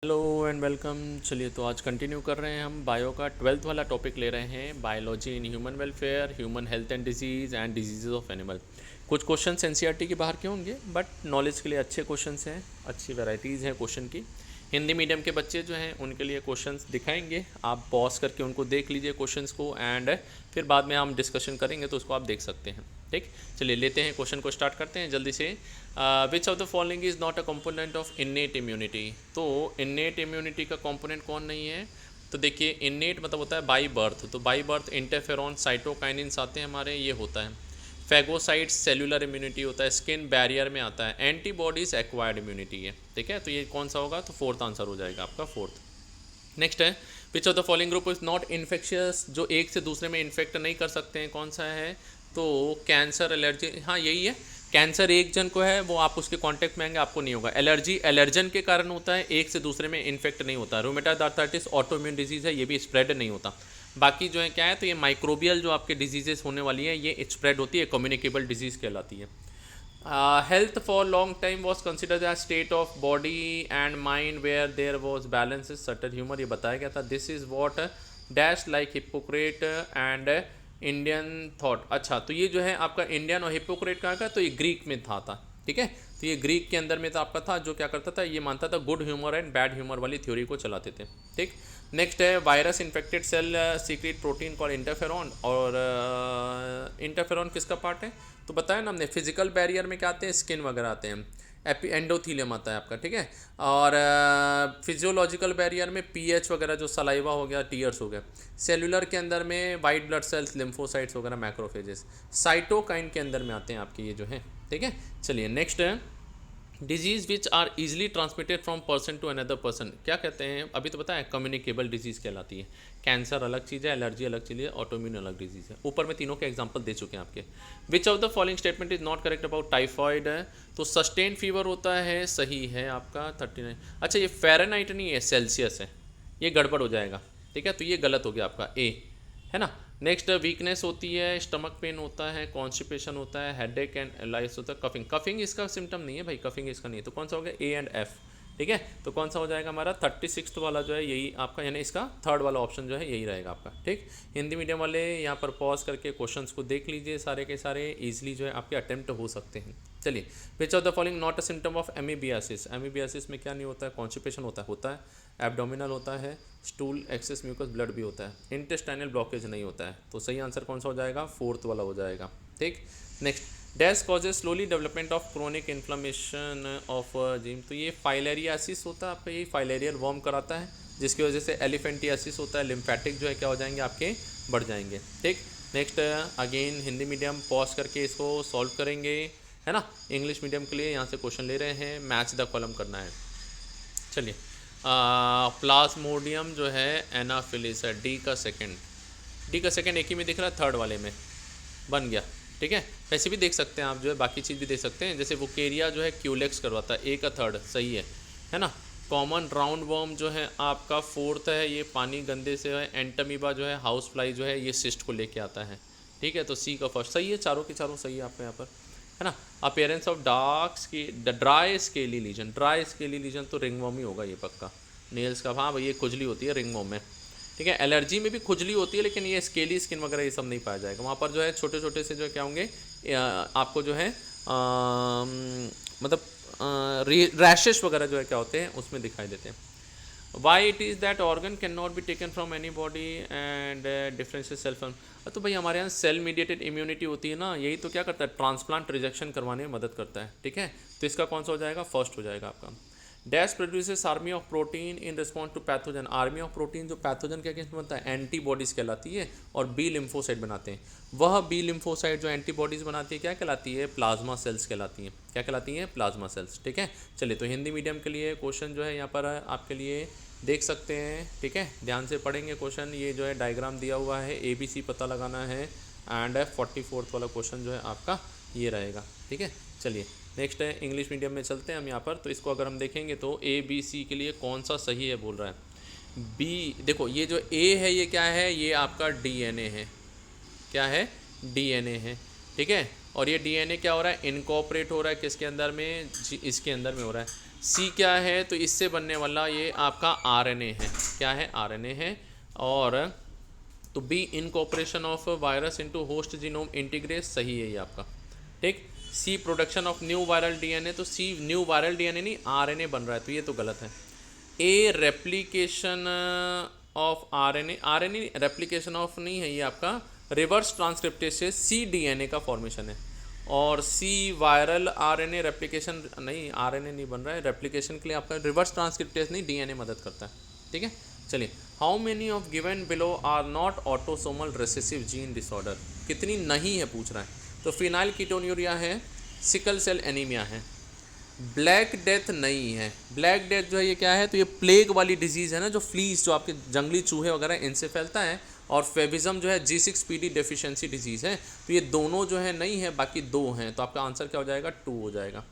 Hello and welcome. चलिए तो आज कंटिन्यू कर रहे हैं, हम बायो का 12th वाला टॉपिक ले रहे हैं, biology in human welfare, human health and disease and disease of animal. कुछ क्वेश्चन एनसीईआरटी के बाहर के होंगे बट नॉलेज के लिए अच्छे क्वेश्चंस हैं, अच्छी वैरायटीज़ हैं क्वेश्चन की। हिंदी मीडियम के बच्चे जो हैं उनके लिए क्वेश्चंस दिखाएंगे, आप पॉज करके उनको देख लीजिए क्वेश्चंस को, एंड फिर बाद में हम डिस्कशन करेंगे तो उसको आप देख सकते हैं। ठीक, चलिए लेते हैं क्वेश्चन को, स्टार्ट करते हैं जल्दी से। Which of the following is not a component of innate immunity. तो इन्नेट इम्यूनिटी का कंपोनेंट कौन नहीं है? तो देखिए, इन्नेट मतलब होता है बाई बर्थ, तो बाई बर्थ इंटरफेरॉन साइटोकाइनिन्स आते हैं हमारे, ये होता है। फैगोसाइट्स सेलुलर इम्यूनिटी होता है, स्किन बैरियर में आता है। एंटीबॉडीज एक्वायर्ड इम्यूनिटी है। ठीक है, तो ये कौन सा होगा? तो फोर्थ आंसर हो जाएगा आपका, फोर्थ। नेक्स्ट है, which of the following group is not infectious, जो एक से दूसरे में इन्फेक्ट नहीं कर सकते हैं, कौन सा है? तो कैंसर, एलर्जी, हाँ यही है। कैंसर एक जन को है, वो आप उसके कांटेक्ट में आएंगे आपको नहीं होगा। एलर्जी एलर्जन के कारण होता है, एक से दूसरे में इन्फेक्ट नहीं होता। रूमेटॉइड आर्थराइटिस ऑटोइम्यून डिजीज़ है, ये भी स्प्रेड नहीं होता। बाकी जो है क्या है, तो ये माइक्रोबियल जो आपके डिजीजेस होने वाली है ये स्प्रेड होती है, कम्युनिकेबल डिजीज़ कहलाती है। Health for long time was considered as state of body and mind where there was balance is subtle humor, ये बताया गया था। This is what dash like hypocrite and Indian thought. अच्छा, तो ये जो है आपका इंडियन और हिपोक्रेट कहाँ का? तो ये ग्रीक में था। ठीक है, तो ये ग्रीक के अंदर में था आपका, था जो क्या करता था, ये मानता था good humour and bad humour वाली थ्योरी को चलाते थे। ठीक, नेक्स्ट है, virus infected cell secrete protein call interferon. और इंटरफेरॉन किसका पार्ट है? तो बताया ना हमने, फिजिकल बैरियर में क्या आते हैं, स्किन वगैरह आते हैं, एंडोथीलियम आता है आपका। ठीक है, और फिजियोलॉजिकल बैरियर में पीएच वगैरह, जो सलाइवा हो गया, टीयर्स हो गया। सेलुलर के अंदर में वाइट ब्लड सेल्स, लिम्फोसाइट्स वगैरह, मैक्रोफेजेस। साइटोकाइन के अंदर में आते हैं आपके ये जो है। ठीक है, चलिए नेक्स्ट है, disease which are easily transmitted from person to another person, क्या कहते हैं? अभी तो बताया, कम्युनिकेबल डिजीज़ कहलाती है। कैंसर अलग चीज़ है, एलर्जी अलग चीज़ है, ऑटोइम्यून अलग डिजीज़ है। ऊपर में तीनों के एग्जांपल दे चुके हैं आपके। Which of the following statement is not correct about typhoid? तो सस्टेन फीवर होता है, सही है आपका 39। अच्छा, ये फ़ारेनहाइट नहीं है, सेल्सियस है, ये गड़बड़ हो जाएगा। ठीक है, तो ये गलत हो गया आपका, ए है ना। नेक्स्ट, वीकनेस होती है, स्टमक पेन होता है, कॉन्स्टिपेशन होता है, हेडेक एंड एलाइस होता है, कफिंग। कफिंग इसका सिम्टम नहीं है भाई, कफिंग इसका नहीं है, तो कौन सा हो गया? A and F. ठीक है, तो कौन सा हो जाएगा हमारा 36 वाला जो है, यही आपका, यानी इसका थर्ड वाला ऑप्शन जो है यही रहेगा आपका। ठीक, हिंदी मीडियम वाले यहाँ पर पॉज करके क्वेश्चंस को देख लीजिए, सारे के सारे ईजिली जो है आपके अटेम्प्ट हो सकते हैं। चलिए, which of the following not a symptom of amoebiasis? Amoebiasis में क्या नहीं होता है? कॉन्स्टिपेशन होता है, एब्डोमिनल होता है, स्टूल, एक्सेस म्यूकस, ब्लड भी होता है, इंटेस्टाइनल ब्लॉकेज नहीं होता है। तो सही आंसर कौन सा हो जाएगा? फोर्थ वाला हो जाएगा। ठीक, next, dash causes slowly development of chronic inflammation of gym. तो ये फाइलेरियासिस होता है आपका, ये फाइलेरियल वर्म कराता है, जिसकी वजह से एलिफेंटियासिस होता है, लिम्फेटिक जो है क्या हो जाएंगे आपके, बढ़ जाएंगे। ठीक, next, again Hindi medium pause करके इसको सॉल्व करेंगे, है ना। इंग्लिश मीडियम के लिए यहाँ से क्वेश्चन ले रहे हैं, मैच द कॉलम करना है। चलिए, प्लाज्मोडियम जो है एनाफिलिस है, डी का सेकंड एक ही में दिख रहा है, थर्ड वाले में बन गया। ठीक है, वैसे भी देख सकते हैं आप, जो है बाकी चीज़ भी देख सकते हैं, जैसे वोकेरिया जो है क्यूलेक्स करवाता है, ए का थर्ड सही है ना। कॉमन राउंड वर्म जो है आपका फोर्थ है, ये पानी गंदे से है। एंटमीबा जो है, हाउस फ्लाई जो है, ये सिस्ट को लेके आता है। ठीक है, तो सी का फर्स्ट सही है, चारों के चारों सही है आपके यहाँ पर, है ना। Appearance of dry scaly lesion, तो रिंगवर्म ही होगा ये पक्का। नेल्स का, हाँ भाई ये खुजली होती है रिंगवर्म में। ठीक है, एलर्जी में भी खुजली होती है, लेकिन ये स्केली स्किन वगैरह ये सब नहीं पाया जाएगा। वहाँ पर जो है छोटे छोटे से जो क्या होंगे, आपको जो है मतलब रैशेस वगैरह जो है क्या होते हैं, उसमें दिखाई देते हैं। Why it is that organ can not be taken from any body and differential self. तो भाई हमारे यहाँ सेल मीडिएटेड इम्यूनिटी होती है ना, यही तो क्या करता है, ट्रांसप्लांट रिजेक्शन करवाने में मदद करता है। ठीक है, तो इसका कौन सा हो जाएगा? फर्स्ट हो जाएगा आपका। Dash produces army of protein in response to pathogen. Army of protein जो पैथोजन के अगेंस्ट बनता है, एंटीबॉडीज़ कहलाती है, और बी लिम्फोसाइट बनाते हैं। वह बी लिम्फोसाइट जो एंटीबॉडीज़ बनाती है क्या कहलाती है? प्लाज्मा सेल्स कहलाती हैं। क्या कहलाती हैं? Plasma cells. ठीक है, चलिए तो हिंदी मीडियम के लिए क्वेश्चन जो है यहाँ पर आपके लिए देख सकते हैं। ठीक है, ध्यान से पढ़ेंगे क्वेश्चन, ये जो है डायग्राम दिया हुआ है, ABC पता लगाना है, एंड 44th वाला क्वेश्चन जो है आपका ये रहेगा। ठीक है, चलिए नेक्स्ट है, इंग्लिश मीडियम में चलते हैं हम यहाँ पर। तो इसको अगर हम देखेंगे तो ABC के लिए कौन सा सही है बोल रहा है। बी, देखो ये जो A है ये क्या है, ये आपका DNA है। क्या है? DNA है। ठीक है, और ये DNA क्या हो रहा है? इनकॉर्पोरेट हो रहा है किसके अंदर में? इसके अंदर में हो रहा है। सी क्या है, तो इससे बनने वाला ये आपका आरएनए है। क्या है? आरएनए है। और तो B incorporation of virus into host genome integrase, सही है ये आपका। ठीक। C production of new viral DNA, तो सी न्यू वायरल डीएनए नहीं, आरएनए बन रहा है, तो ये तो गलत है। A replication of RNA, RNA replication of नहीं है ये आपका, रिवर्स ट्रांसक्रिप्टेज से सी डीएनए का फॉर्मेशन है। और सी वायरल आरएनए रेप्लिकेशन नहीं, आरएनए नहीं बन रहा है, रेप्लिकेशन के लिए आपका रिवर्स ट्रांसक्रिप्टेज नहीं, डीएनए मदद करता है। ठीक है, चलिए। How many of given below are not autosomal recessive gene disorder, कितनी नहीं है पूछ रहा है। तो फिनाइल कीटोन्यूरिया है, सिकल सेल एनीमिया है, ब्लैक डेथ नहीं है। ब्लैक डेथ जो है ये क्या है, तो ये प्लेग वाली डिजीज़ है ना, जो फ्लीज, जो आपके जंगली चूहे वगैरह इनसे फैलता है। और फेविज्म जो है G6PD डेफिशिएंसी डिजीज़ है। तो ये दोनों जो है नहीं है, बाकी दो हैं, तो आपका आंसर क्या हो जाएगा? 2 हो जाएगा।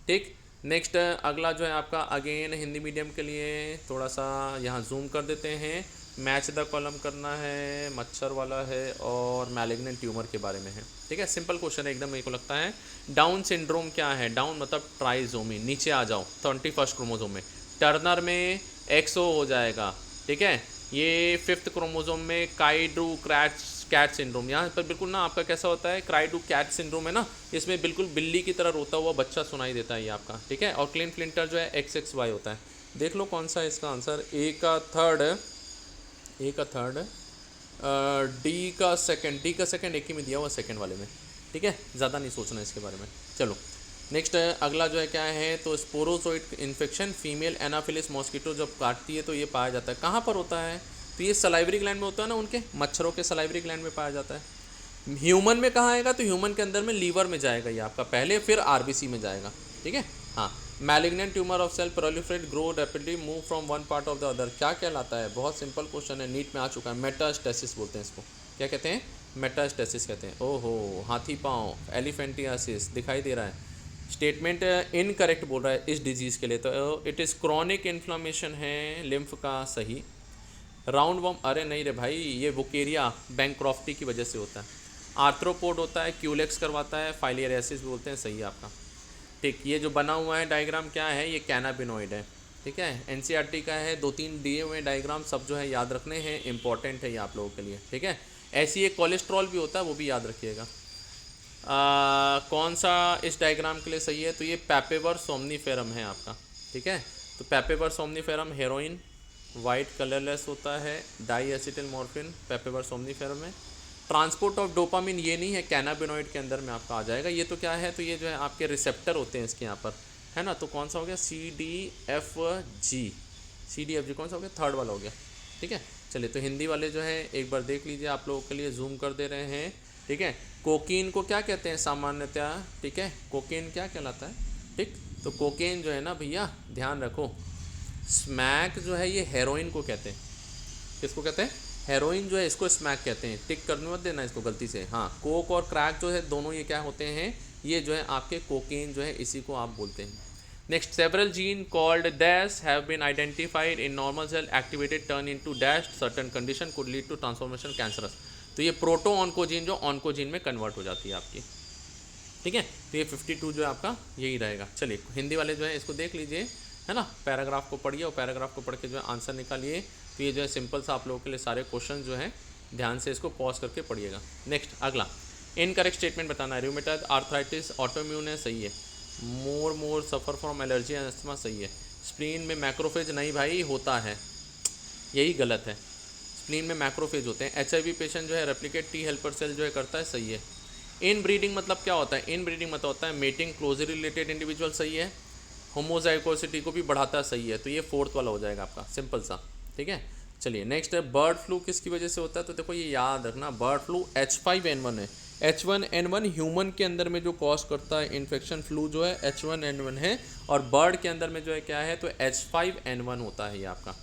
ठीक। नेक्स्ट अगला जो है आपका अगेन हिंदी मीडियम के लिए, थोड़ा सा यहाँ जूम कर देते हैं। मैच द कॉलम करना है, मच्छर वाला है, और मैलिग्नेंट ट्यूमर के बारे में है। ठीक है, सिंपल क्वेश्चन है एकदम, मेरे को लगता है। डाउन सिंड्रोम क्या है? डाउन मतलब ट्राइजोमी, नीचे आ जाओ, 31 क्रोमोजोम में। टर्नर में XO हो जाएगा। ठीक है, ये 5th क्रोमोजोम में काइड्रू कैट सिंड्रोम, यहाँ पर बिल्कुल ना आपका कैसा होता है, क्राइडू कैट सिंड्रोम है ना, इसमें बिल्कुल बिल्ली की तरह रोता हुआ बच्चा सुनाई देता है ये आपका। ठीक है, और क्लीन फ्लिंटर जो है XXY होता है। देख लो कौन सा है इसका आंसर। ए का थर्ड, डी का सेकंड एक ही में दिया हुआ, सेकंड वाले में। ठीक है, ज़्यादा नहीं सोचना इसके बारे में। चलो नेक्स्ट अगला जो है क्या है, तो sporozoite infection, female Anopheles mosquito जब काटती है तो ये पाया जाता है, कहाँ पर होता है? तो ये सलाइवरी ग्लैंड में होता है ना, उनके मच्छरों के सलाइवरी ग्लैंड में पाया जाता है। ह्यूमन में कहाँ आएगा? तो ह्यूमन के अंदर में लीवर में जाएगा ये आपका पहले, फिर RBC में जाएगा। ठीक है, हाँ। Malignant tumour of cell proliferate grow rapidly move from one part of the other, क्या कहलाता है? बहुत सिंपल क्वेश्चन है, नीट में आ चुका है। मेटास्टेसिस बोलते हैं इसको। क्या कहते हैं? मेटास्टेसिस कहते हैं। ओहो, हाथी पाँव, एलिफेंटियासिस दिखाई दे रहा है। स्टेटमेंट इनकरेक्ट बोल रहा है इस डिजीज़ के लिए, तो इट इज़ क्रॉनिक इन्फ्लामेशन है लिम्फ का, सही। राउंड वॉर्म, अरे नहीं रे भाई, ये वोकेरिया बैंक्रॉफ्टी की वजह से होता है। आर्थ्रोपोड होता है, क्यूलेक्स करवाता है, फाइलियरियासिस बोलते हैं, सही है आपका। ठीक, ये जो बना हुआ है डायग्राम क्या है? ये कैनाबिनोइड है। ठीक है, NCERT का है, 2-3 दिए हुए डायग्राम, सब जो है याद रखने हैं, इंपॉर्टेंट है ये आप लोगों के लिए। ठीक है, ऐसी एक कोलेस्ट्रॉल भी होता है, वो भी याद रखिएगा। कौन सा इस डायग्राम के लिए सही है? तो ये पैपेवर सोमनीफेरम है आपका। ठीक है, तो पैपेवर सोमनीफेरम हेरोइन, वाइट कलरलेस होता है, डाई एसिटिल मॉर्फिन पैपेवर सोमनीफेरम में। ट्रांसपोर्ट ऑफ डोपामिन ये नहीं है, कैनाबिनोइड के अंदर में आपका आ जाएगा। ये तो क्या है? तो ये जो है आपके रिसेप्टर होते हैं इसके यहाँ पर, है ना। तो कौन सा हो गया? CDFG कौन सा हो गया? थर्ड वाला हो गया। ठीक है, चलिए। तो हिंदी वाले जो है एक बार देख लीजिए, आप लोगों के लिए जूम कर दे रहे हैं। ठीक है, कोकीन को क्या कहते हैं सामान्यतः? ठीक है, कोकेन क्या कहलाता है? ठीक, तो कोकेन जो है ना भैया, ध्यान रखो, स्मैक जो है ये हेरोइन को कहते हैं। किसको कहते हैं? हेरोइन जो है इसको स्मैक कहते हैं। टिक करने मत देना इसको गलती से। हाँ, कोक और क्रैक जो है दोनों ये क्या होते हैं? ये जो है आपके कोकेन जो है, इसी को आप बोलते हैं। Next, several gene called dash have been identified in normal cell activated turn into dash certain condition could lead to transformation cancerous. तो ये प्रोटो ऑन्कोजीन जो ऑन्कोजीन में कन्वर्ट हो जाती है आपकी। ठीक है, तो ये 52 जो है आपका यही रहेगा। चलिए, हिंदी वाले जो है इसको देख लीजिए, है ना। पैराग्राफ को पढ़िए और पैराग्राफ को पढ़ के जो है आंसर निकालिए। तो ये जो है सिंपल सा आप लोगों के लिए सारे क्वेश्चन जो हैं, ध्यान से इसको पॉज करके पढ़िएगा। नेक्स्ट अगला, इनकरेक्ट स्टेटमेंट बताना है। रूमेटॉइड आर्थराइटिस ऑटोइम्यून है, सही है। More suffer from allergy and asthma, सही है। स्प्लीन में मैक्रोफेज नहीं भाई, होता है, यही गलत है। स्प्लीन में मैक्रोफेज होते हैं। HIV पेशेंट जो है रेप्लिकेट T हेल्पर सेल जो है करता है, सही है। इन ब्रीडिंग मतलब क्या होता है? इन ब्रीडिंग मतलब होता है मेटिंग क्लोजली रिलेटेड इंडिविजुअल, सही है। होमोजाइगोसिटी को भी बढ़ाता है, सही है। तो ये 4th वाला हो जाएगा आपका, सिंपल सा। ठीक है, चलिए। नेक्स्ट है, बर्ड फ्लू किसकी वजह से होता है? तो देखो ये याद रखना, बर्ड फ्लू H5N1 है। H1N1 ह्यूमन के अंदर में जो कॉज करता है इन्फेक्शन, फ्लू जो है H1N1 है, और बर्ड के अंदर में जो है क्या है? तो H5N1 होता है ये आपका।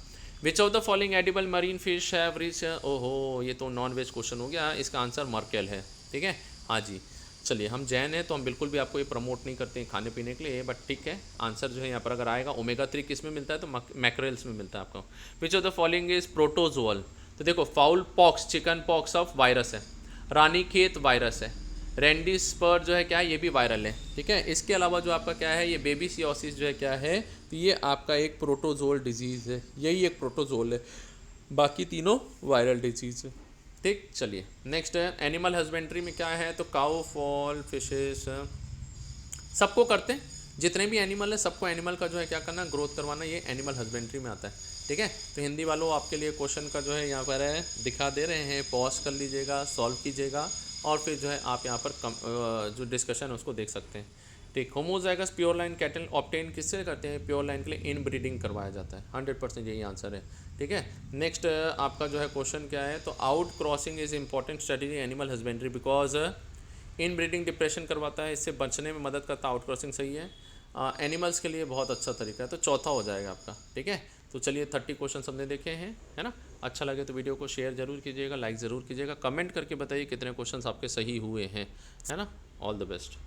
Which of the following edible marine fish have reach, ओहो ये तो नॉन वेज क्वेश्चन हो गया, इसका आंसर मर्केल है। ठीक है, हाँ जी। चलिए, हम जैन हैं तो हम बिल्कुल भी आपको ये प्रमोट नहीं करते हैं खाने पीने के लिए, बट ठीक है, आंसर जो है यहाँ पर अगर आएगा, ओमेगा 3 किस में मिलता है? तो मैक्रेल्स में मिलता है आपको। Which of the following is protozoal? तो देखो, foul pox chicken pox of virus है, रानीखेत वायरस है, रेंडी स्पर जो है क्या है, ये भी वायरल है, ठीक है। इसके अलावा जो आपका क्या है, ये बेबीसियोसिस जो है क्या है, तो ये आपका एक प्रोटोजोल डिजीज़ है, यही एक प्रोटोजोल है, बाकी तीनों वायरल डिजीज़ है, ठीक। चलिए नेक्स्ट है एनिमल हस्बेंड्री में क्या है, तो काउ फॉल फिशेस सबको करते हैं, जितने भी एनिमल है सबको एनिमल का जो है क्या करना, ग्रोथ करवाना, ये एनिमल हस्बेंड्री में आता है, ठीक है। तो हिंदी वालों आपके लिए क्वेश्चन का जो है यहाँ पर है दिखा दे रहे हैं, पॉज कर लीजिएगा, सॉल्व कीजिएगा और फिर जो है आप यहाँ पर जो डिस्कशन है उसको देख सकते हैं, ठीक। Homozygous pure line cattle obtain किससे करते हैं, प्योर लाइन के लिए इन ब्रीडिंग करवाया जाता है, 100% यही आंसर है, ठीक है। नेक्स्ट आपका जो है क्वेश्चन क्या है, तो out crossing is important strategy animal husbandry because in breeding depression करवाता है, इससे बचने में मदद करता है, आउट क्रॉसिंग सही है, एनिमल्स के लिए बहुत अच्छा तरीका है, तो चौथा हो जाएगा आपका, ठीक है। तो चलिए 30 क्वेश्चन हमने देखे हैं, है ना। अच्छा लगे तो वीडियो को शेयर जरूर कीजिएगा, लाइक ज़रूर कीजिएगा, कमेंट करके बताइए कितने क्वेश्चंस आपके सही हुए हैं, है ना। All the best.